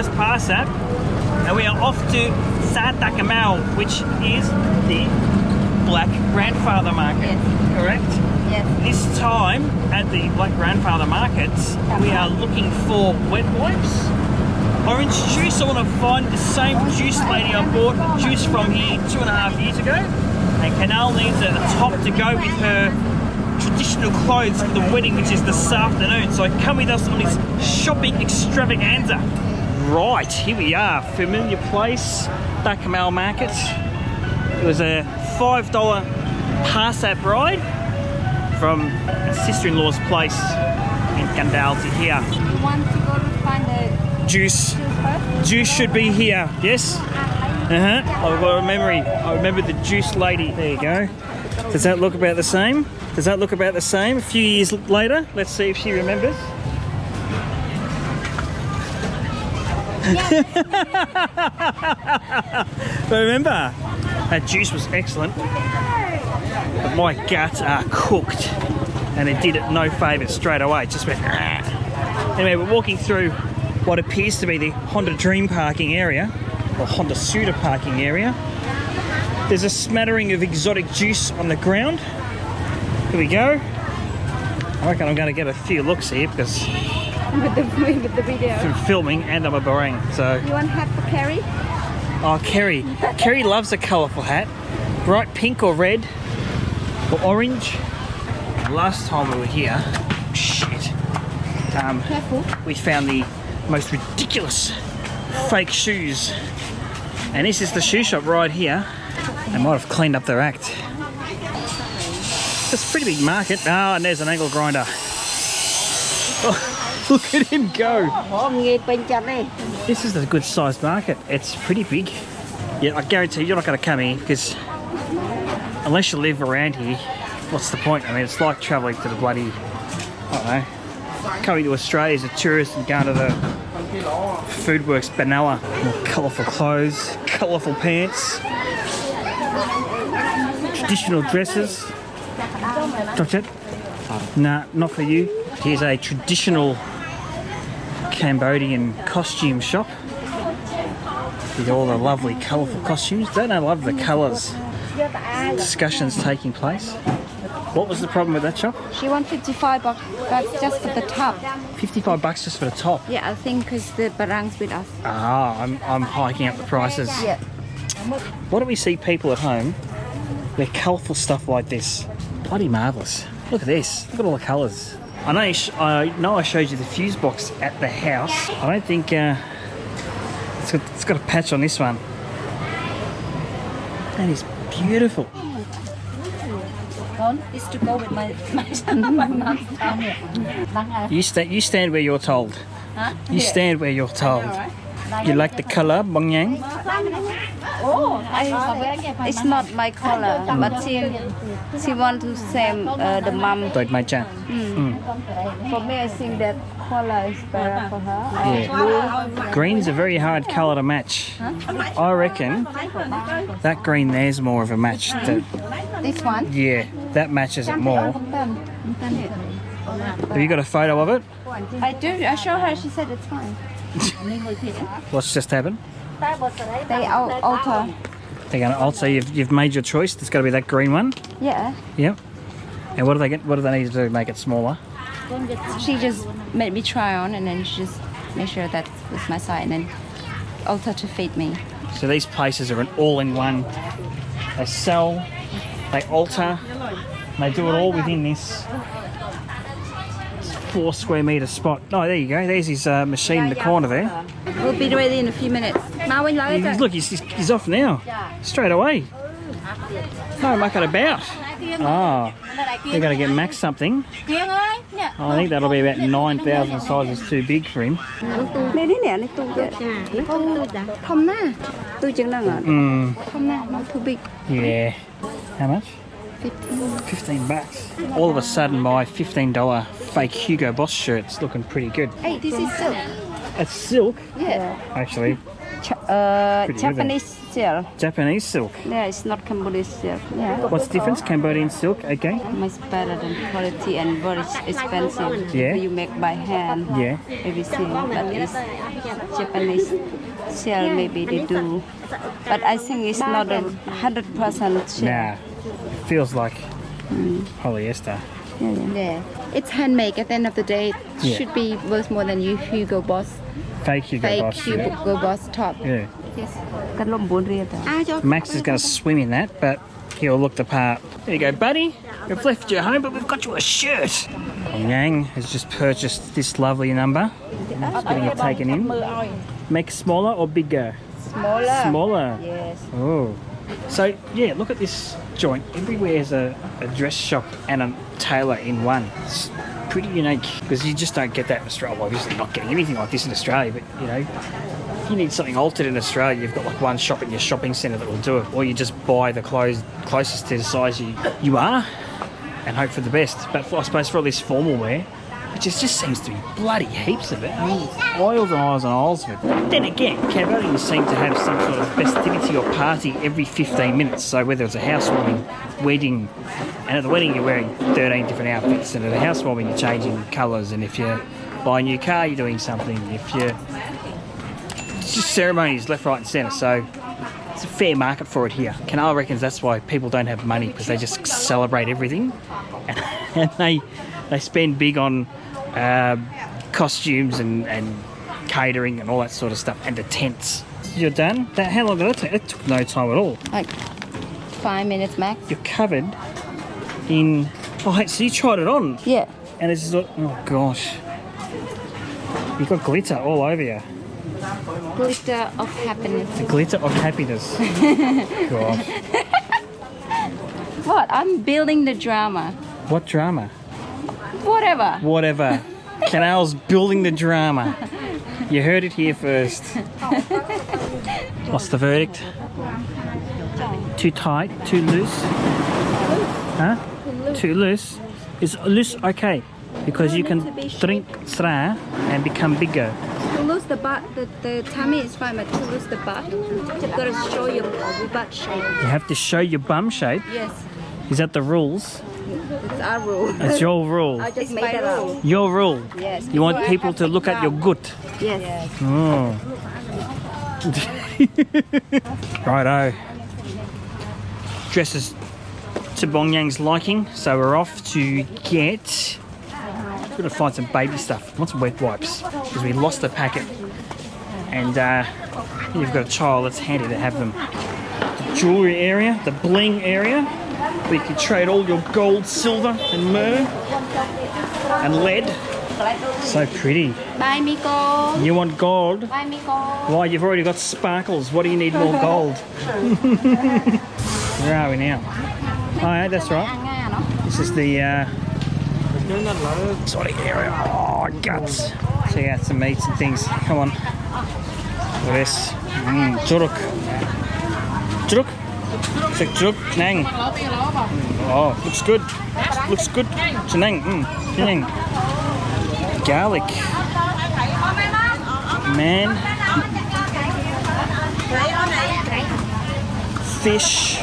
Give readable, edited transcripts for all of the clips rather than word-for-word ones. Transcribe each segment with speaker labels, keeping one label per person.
Speaker 1: first parsap, and we are off to Cambodia, which is the Black Grandfather Market.
Speaker 2: Yes.
Speaker 1: Correct?
Speaker 2: Yes.
Speaker 1: This time at the Black Grandfather Markets, we are looking for wet wipes, orange juice. I want to find the same juice lady I bought juice from here 2.5 years ago. And Kinal needs a top to go with her traditional clothes for the wedding, which is this afternoon. So come with us on this shopping extravaganza. Right, here we are. Familiar place, Cambodia Market. It was a $5 parsap ride from a sister-in-law's place in Kandal to here.
Speaker 2: You want to go to find the
Speaker 1: Juice. Juice should be here, yes? I've got a memory. I remember the juice lady. There you go. Does that look about the same? Does that look about the same? A few years later, let's see if she remembers. But remember, that juice was excellent. But my guts are cooked, and it did it no favours straight away. It just went. Anyway, we're walking through what appears to be the Honda Dream parking area, or Honda Suda parking area. There's a smattering of exotic juice on the ground. Here we go. I reckon I'm going to get a few looks here because
Speaker 2: with the video.
Speaker 1: from filming, and I'm a barang. So
Speaker 2: You want hat for Carrie?
Speaker 1: oh, Kerry. Kerry loves a colourful hat. Bright pink or red or orange. Last time we were here,
Speaker 2: Careful.
Speaker 1: we found the most ridiculous fake shoes. And this is the shoe shop right here. They might have cleaned up their act. It's a pretty big market. Oh, and there's an angle grinder. Oh, look at him go. This is a good sized market. It's pretty big. Yeah, I guarantee you're not going to come here because unless you live around here, what's the point? I mean, it's like travelling to the bloody, I don't know, coming to Australia as a tourist and going to the Food Works Banana. More colourful clothes, colourful pants, traditional dresses. Touch it? Nah, not for you. Here's a traditional Cambodian costume shop with all the lovely colourful costumes. Don't I love the colours? Discussions taking place. What was the problem with that shop?
Speaker 2: She wants $55, but just for the top.
Speaker 1: $55 just for the top.
Speaker 2: Yeah, I think because the barang's with us.
Speaker 1: Ah, I'm hiking up the prices.
Speaker 2: Yeah.
Speaker 1: Why don't we see people at home wear colourful stuff like this? Bloody marvellous. Look at this. Look at all the colours. I know I showed you the fuse box at the house. I don't think it's got a patch on this one. That is beautiful.
Speaker 2: It's to go with my son.
Speaker 1: You stand where you're told.
Speaker 2: Huh?
Speaker 1: You stand where you're told. You like the colour, Bong Yang?
Speaker 2: It's not my color, but she want to same the mom.
Speaker 1: Tôi mai cha.
Speaker 2: For me, I think that color is better for her.
Speaker 1: Yeah. Green's a very hard colour to match. I reckon that green there's more of a match.
Speaker 2: This one?
Speaker 1: Yeah, that matches it more. Have you got a photo of it?
Speaker 2: I do. I show her. She said it's fine.
Speaker 1: What's just happened?
Speaker 2: They alter.
Speaker 1: They're going to alter. You've made your choice. It's got to be that green one.
Speaker 2: Yeah.
Speaker 1: Yep. And what do they get? What do they need to do to make it smaller?
Speaker 2: She just made me try on, and then she just made sure that was my size, and then alter to fit me.
Speaker 1: So these places are an all-in-one. They sell, they alter, they do it all within this 4 square metre spot. Oh, there you go. There's his machine in the corner there.
Speaker 2: We'll be ready in a few minutes.
Speaker 1: Look, he's off now. Straight away. No mucking about. Oh, they're going to get Max something. I think that'll be about 9,000 sizes too big for him.
Speaker 2: Not too big.
Speaker 1: Yeah. How much? $15. All of a sudden, my $15 fake Hugo Boss shirt's looking pretty good.
Speaker 2: Hey, this is silk.
Speaker 1: It's silk,
Speaker 2: Yeah.
Speaker 1: actually. Pretty good
Speaker 2: Japanese silk.
Speaker 1: Japanese silk.
Speaker 2: Yeah, it's not Cambodian silk. Yeah.
Speaker 1: What's the difference? Cambodian silk, okay.
Speaker 2: Much better than quality and very expensive.
Speaker 1: Yeah.
Speaker 2: You make by hand.
Speaker 1: Yeah.
Speaker 2: Everything, but it's Japanese silk. Maybe they do, but I think it's not 100% silk.
Speaker 1: Nah, it feels like polyester.
Speaker 2: Yeah. It's handmade. At the end of the day, it
Speaker 1: Yeah.
Speaker 2: should be worth more than Hugo Boss.
Speaker 1: Fake Hugo
Speaker 2: Fake
Speaker 1: Boss. Yeah.
Speaker 2: Hugo Boss top.
Speaker 1: Yeah.
Speaker 2: Yes. Max
Speaker 1: Max is going to swim in that, but he'll look the part. There you go, buddy. We've left you home, but we've got you a shirt. Yang has just purchased this lovely number. Just getting it taken in. Make smaller or bigger?
Speaker 2: Smaller.
Speaker 1: Smaller.
Speaker 2: Yes.
Speaker 1: Oh. So, yeah, look at this joint. Everywhere is a dress shop and a tailor in one. It's pretty unique because you just don't get that in Australia. Well, obviously not getting anything like this in Australia, but, you know, if you need something altered in Australia, you've got like one shop in your shopping centre that will do it. Or you just buy the clothes closest to the size you are and hope for the best. But I suppose for all this formal wear, which just seems to be bloody heaps of it. I mean, aisles and aisles and aisles of it. Then again, Cambodians seem to have some sort of festivity or party every 15 minutes. So whether it's a housewarming, wedding, and at the wedding you're wearing 13 different outfits, and at a housewarming you're changing colours, and if you buy a new car you're doing something. If you, it's just ceremonies left, right, and centre. So it's a fair market for it here. Kinal reckons that's why people don't have money, because they just celebrate everything, and they spend big on costumes and catering and all that sort of stuff, and the tents. You're done? How long did that take? It took no time at all.
Speaker 2: Like 5 minutes max.
Speaker 1: You're covered in... Oh, hey, so you tried it on?
Speaker 2: Yeah.
Speaker 1: And it's just like, oh gosh. You've got glitter all over you.
Speaker 2: Glitter of happiness.
Speaker 1: The glitter of happiness. God.
Speaker 2: What? I'm building the drama.
Speaker 1: What drama?
Speaker 2: Whatever.
Speaker 1: Whatever. Kinal's building the drama. You heard it here first. What's the verdict? Too tight? Too loose? Huh? Too loose? Is loose okay? Because you can drink sra and become bigger.
Speaker 2: To lose the butt, the tummy is fine, but to lose the butt, you've got to show your butt shape.
Speaker 1: You have to show your bum shape?
Speaker 2: Yes.
Speaker 1: Is that the rules?
Speaker 2: It's our rule.
Speaker 1: It's your rule.
Speaker 2: I just made it rule.
Speaker 1: Your rule?
Speaker 2: Yes.
Speaker 1: You want people to look at your gut?
Speaker 2: Yes.
Speaker 1: Oh. Righto. Dress is to Bong Yang's liking, so we're off to get... We've got to find some baby stuff. I want some wet wipes, because we lost the packet. And you've got a child, it's handy to have them. The jewellery area, the bling area, where you can trade all your gold, silver and myrrh and lead. So pretty.
Speaker 2: Buy me gold.
Speaker 1: You want gold?
Speaker 2: Buy me gold.
Speaker 1: Why, you've already got sparkles. What do you need more gold? Where are we now? Oh, yeah, that's right. This is the sorting area. Oh, guts. So yeah, some meats and things. Come on. Look at this. Juruk. Juruk. It's like juruk. Nang. Oh, looks good. Looks good. Chanang. Chanang. Garlic. Man. Fish.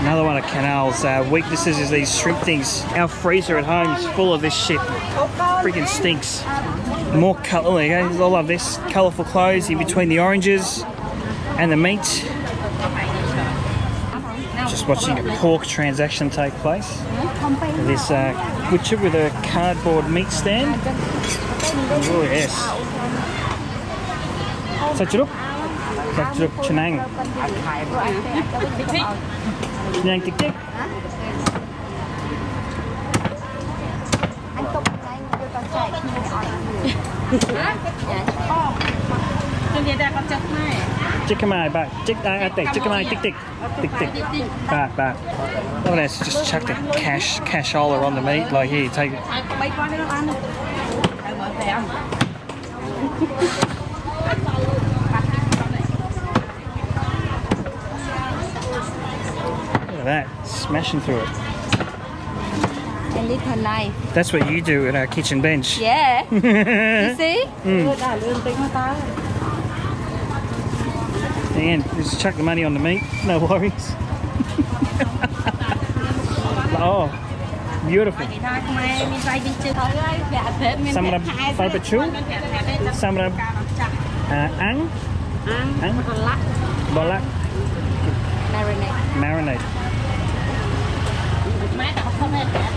Speaker 1: Another one of Kinal's weaknesses is these shrimp things. Our freezer at home is full of this shit. Freaking stinks. More colour. There you go. I love this. Colourful clothes in between the oranges and the meat. Just watching a pork transaction take place. This butcher with a cardboard meat stand. Oh yes. Sachuruk. Sachuruk Chanang. Chanang tik tik. Chicken mai ba, chicken mai tik tik, tik tik, ba. Look at this, just chuck the cashola on the meat. Like here, take it. Look at that, smashing through it.
Speaker 2: And little knife.
Speaker 1: That's what you do at our kitchen bench.
Speaker 2: Yeah. You see?
Speaker 1: And just chuck the money on the meat. No worries. Oh, beautiful. Samra Farbachu. Samra Ang. Balak. Marinade.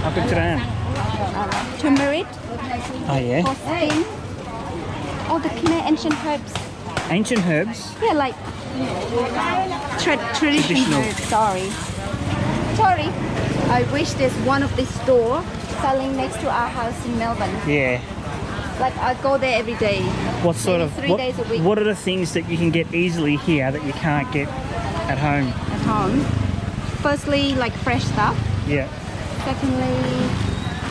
Speaker 1: Apa cerah?
Speaker 2: Turmeric.
Speaker 1: Oh yeah.
Speaker 2: For skin. All the Khmer ancient herbs.
Speaker 1: Ancient herbs.
Speaker 2: Yeah, like traditional herbs. Sorry. I wish there's one of this store selling next to our house in Melbourne.
Speaker 1: Yeah.
Speaker 2: Like I go there every day.
Speaker 1: What sort of
Speaker 2: 3 days a week
Speaker 1: What are the things that you can get easily here that you can't get at home?
Speaker 2: at home. Firstly, like fresh stuff.
Speaker 1: Yeah.
Speaker 2: Secondly,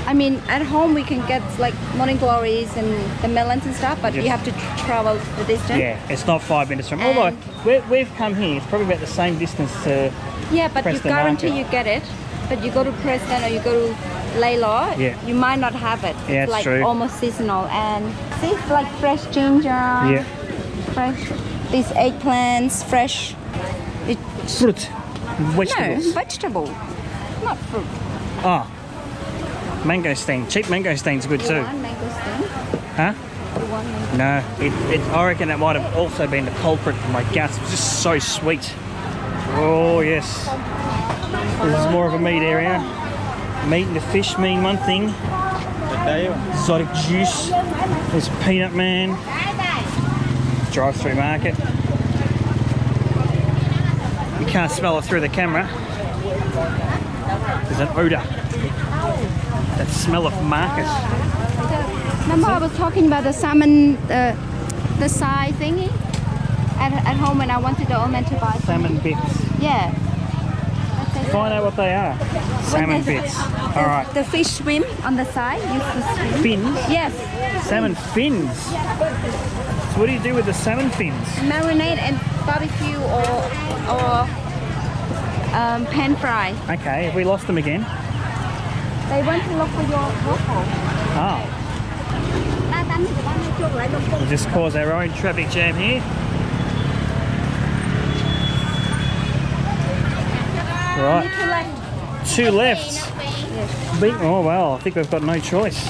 Speaker 2: I mean, at home we can get like morning glories and the melons and stuff, but
Speaker 1: Yes.
Speaker 2: you have to travel the distance.
Speaker 1: Yeah, it's not 5 minutes from.
Speaker 2: And-
Speaker 1: Although we've come here, it's probably about the same distance to.
Speaker 2: Yeah, but you
Speaker 1: Preston
Speaker 2: guarantee
Speaker 1: Market.
Speaker 2: you get it. But you go to Preston or you go to Laylaw,
Speaker 1: Yeah.
Speaker 2: you might not have it.
Speaker 1: Yeah,
Speaker 2: it's
Speaker 1: it's
Speaker 2: like
Speaker 1: true.
Speaker 2: almost seasonal. And see, it's like fresh ginger.
Speaker 1: Yeah.
Speaker 2: Fresh. These eggplants, fresh.
Speaker 1: Fruit,
Speaker 2: No,
Speaker 1: vegetables.
Speaker 2: vegetable, not fruit.
Speaker 1: Oh, mangosteen. Cheap mangosteen's good
Speaker 2: You
Speaker 1: too.
Speaker 2: want mangosteen?
Speaker 1: Huh?
Speaker 2: You want mangosteen?
Speaker 1: No, I reckon that might have also been the culprit for my guts. It was just so sweet. Oh yes. This is more of a meat area. Meat and the fish mean one thing. Exotic juice. There's Peanut Man. Drive-through market. You can't smell it through the camera. There's an odour. That smell of market.
Speaker 2: Remember I was talking about the salmon, the side thingy at home when I wanted the old man to buy.
Speaker 1: Salmon bits.
Speaker 2: Yeah.
Speaker 1: Find out what they are. Salmon bits. All right.
Speaker 2: The fish swim on the side. Use the swim.
Speaker 1: Fins.
Speaker 2: Yes.
Speaker 1: Salmon fins. So what do you do with the salmon fins?
Speaker 2: Marinate and barbecue or pan fry.
Speaker 1: Okay, have we lost them again?
Speaker 2: They went to look for your waffle.
Speaker 1: Oh, we'll just cause our own traffic jam here. Right, two left. Oh well, I think we've got no choice.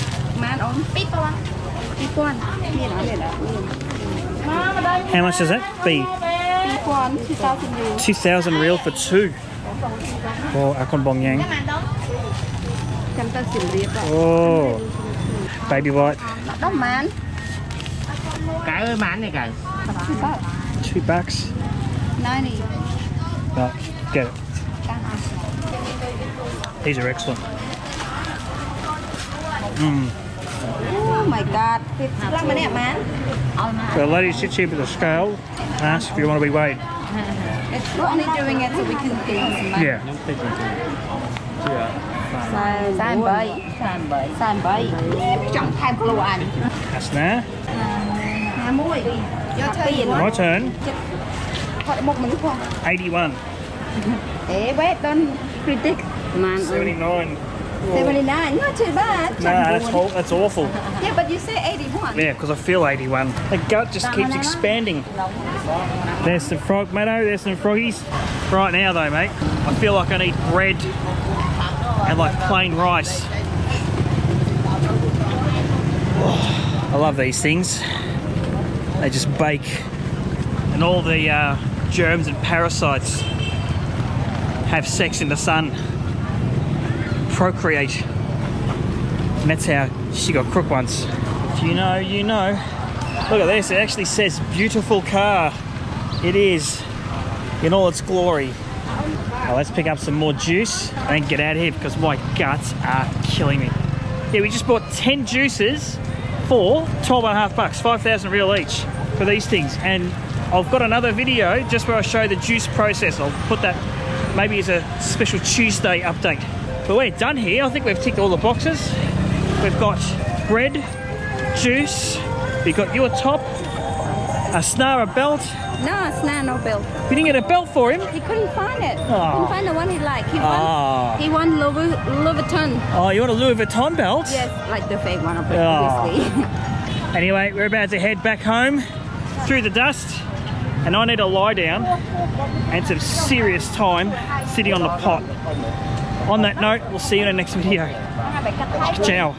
Speaker 1: How much is that? B.
Speaker 2: 2,000 Riel.
Speaker 1: 2,000 Riel for two. Oh, Akon Bong Yang. Oh, baby white.
Speaker 2: Đó man.
Speaker 3: Cái ơi mán này cả.
Speaker 1: $2.
Speaker 2: 90.
Speaker 1: Right, get it. These are excellent.
Speaker 2: Oh my god. 55 minute man.
Speaker 1: The lady sits here with the scale, asks if you want to be weighed.
Speaker 2: We're only doing it so we can gain some money.
Speaker 1: Yeah.
Speaker 2: San bảy. Trọng tham của lô anh.
Speaker 1: That's now.
Speaker 2: Your turn.
Speaker 1: My turn.
Speaker 2: Hỏi một mình không?
Speaker 1: 81.
Speaker 2: Hey, wait, don't predict. Man.
Speaker 1: 79.
Speaker 2: 79. Not too bad.
Speaker 1: No, that's awful.
Speaker 2: Yeah, but you say 81.
Speaker 1: Yeah, because I feel 81. The gut just keeps expanding. There's some frog, Maddo, there's some froggies. Right now though, mate, I feel like I need bread and like plain rice. Oh, I love these things. They just bake. And all the germs and parasites have sex in the sun. Procreate. And that's how she got crook once. If you know, you know. Look at this, it actually says beautiful car. It is in all its glory. Well, let's pick up some more juice and get out of here because my guts are killing me. Yeah, we just bought 10 juices for $12.50, 5,000 Riel each for these things. And I've got another video just where I show the juice process. I'll put that maybe as a special Tuesday update. But we're done here. I think we've ticked all the boxes. We've got bread, juice, we've got your top, A snara belt.
Speaker 2: No, it's not no belt.
Speaker 1: We didn't get a belt for him.
Speaker 2: He couldn't find it.
Speaker 1: Oh.
Speaker 2: Couldn't find the one he liked. He
Speaker 1: Oh.
Speaker 2: won Louis Vuitton.
Speaker 1: Oh, you want a Louis Vuitton belt?
Speaker 2: Yes, like the fake one,
Speaker 1: Oh.
Speaker 2: obviously.
Speaker 1: Anyway, we're about to head back home through the dust, and I need to lie down and some serious time sitting on the pot. On that note, we'll see you in the next video. Ciao.